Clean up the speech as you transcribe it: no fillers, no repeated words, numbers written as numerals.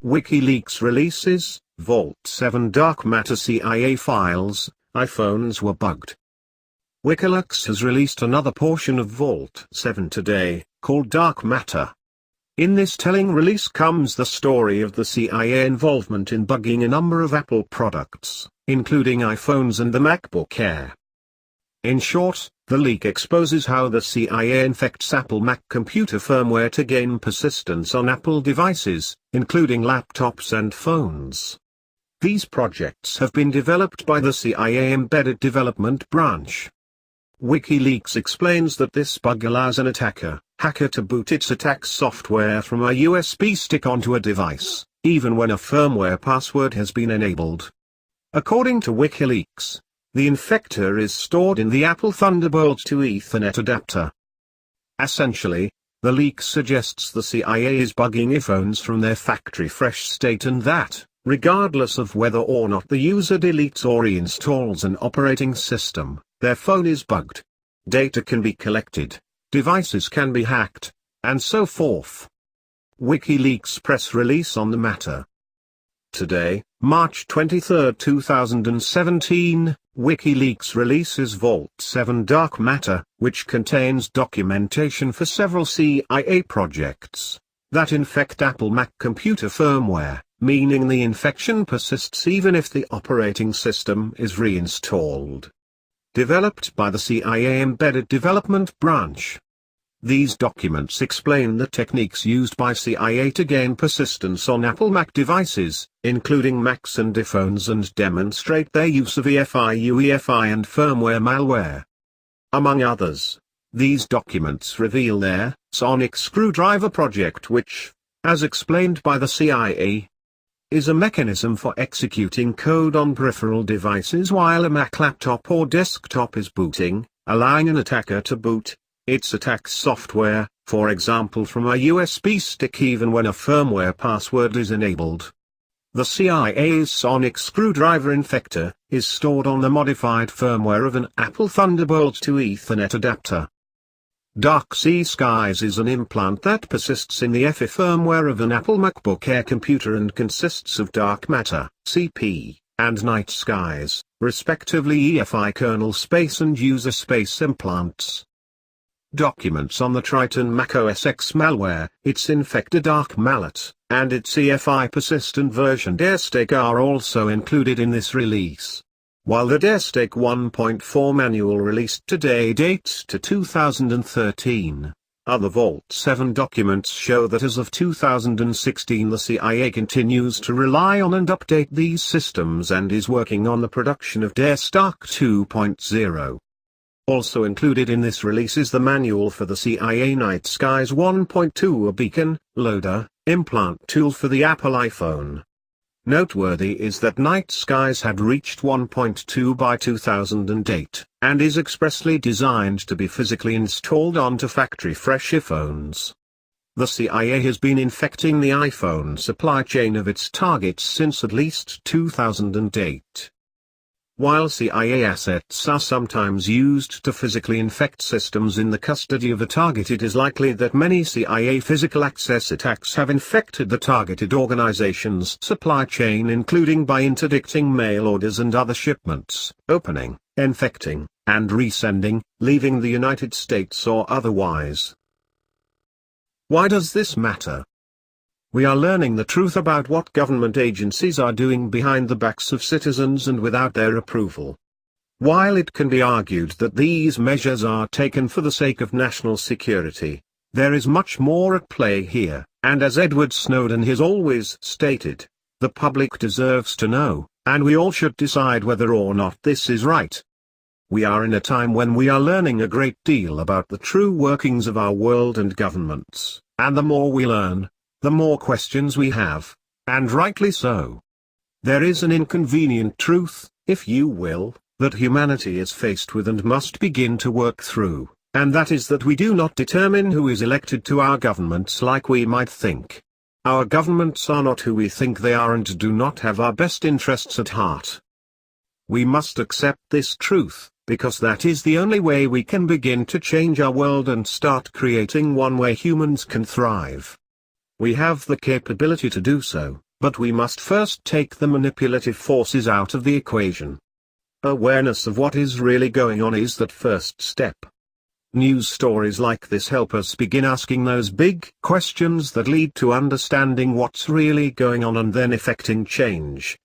WikiLeaks releases, Vault 7 dark matter CIA files, iPhones were bugged. WikiLeaks has released another portion of Vault 7 today, called Dark Matter. In this telling release comes the story of the CIA involvement in bugging a number of Apple products, including iPhones and the MacBook Air. In short, the leak exposes how the CIA infects Apple Mac computer firmware to gain persistence on Apple devices, including laptops and phones. These projects have been developed by the CIA Embedded Development Branch. WikiLeaks explains that this bug allows an hacker to boot its attack software from a USB stick onto a device, even when a firmware password has been enabled. According to WikiLeaks, the infector is stored in the Apple Thunderbolt 2 Ethernet adapter. Essentially, the leak suggests the CIA is bugging iPhones from their factory fresh state and that, regardless of whether or not the user deletes or reinstalls an operating system, their phone is bugged. Data can be collected, devices can be hacked, and so forth. WikiLeaks press release on the matter. Today, March 23, 2017, WikiLeaks releases Vault 7 Dark Matter, which contains documentation for several CIA projects that infect Apple Mac computer firmware, meaning the infection persists even if the operating system is reinstalled. Developed by the CIA Embedded Development Branch. These documents explain the techniques used by CIA to gain persistence on Apple Mac devices, including Macs and iPhones, and demonstrate their use of EFI, UEFI and firmware malware. Among others, these documents reveal their sonic screwdriver project, which, as explained by the CIA, is a mechanism for executing code on peripheral devices while a Mac laptop or desktop is booting, allowing an attacker to boot its attack software, for example from a USB stick even when a firmware password is enabled. The CIA's sonic screwdriver infector is stored on the modified firmware of an Apple Thunderbolt 2 Ethernet adapter. Dark Sea Skies is an implant that persists in the EFI firmware of an Apple MacBook Air computer and consists of dark matter, CP, and night skies, respectively EFI kernel space and user space implants. Documents on the Triton macOS X malware, its infector Dark Mallet, and its EFI persistent version DareStack are also included in this release. While the DareStack 1.4 manual released today dates to 2013, other Vault 7 documents show that as of 2016 the CIA continues to rely on and update these systems and is working on the production of DareStack 2.0. Also included in this release is the manual for the CIA Night Skies 1.2, a beacon, loader, implant tool for the Apple iPhone. Noteworthy is that Night Skies had reached 1.2 by 2008, and is expressly designed to be physically installed onto factory fresh iPhones. The CIA has been infecting the iPhone supply chain of its targets since at least 2008. While CIA assets are sometimes used to physically infect systems in the custody of a target, it is likely that many CIA physical access attacks have infected the targeted organization's supply chain, including by interdicting mail orders and other shipments, opening, infecting, and resending, leaving the United States or otherwise. Why does this matter? We are learning the truth about what government agencies are doing behind the backs of citizens and without their approval. While it can be argued that these measures are taken for the sake of national security, there is much more at play here, and as Edward Snowden has always stated, the public deserves to know, and we all should decide whether or not this is right. We are in a time when we are learning a great deal about the true workings of our world and governments, and the more we learn, the more questions we have, and rightly so. There is an inconvenient truth, if you will, that humanity is faced with and must begin to work through, and that is that we do not determine who is elected to our governments like we might think. Our governments are not who we think they are and do not have our best interests at heart. We must accept this truth, because that is the only way we can begin to change our world and start creating one where humans can thrive. We have the capability to do so, But we must first take the manipulative forces out of the equation. Awareness of what is really going on is that first step. News stories like this help us begin asking those big questions that lead to understanding what's really going on and then effecting change.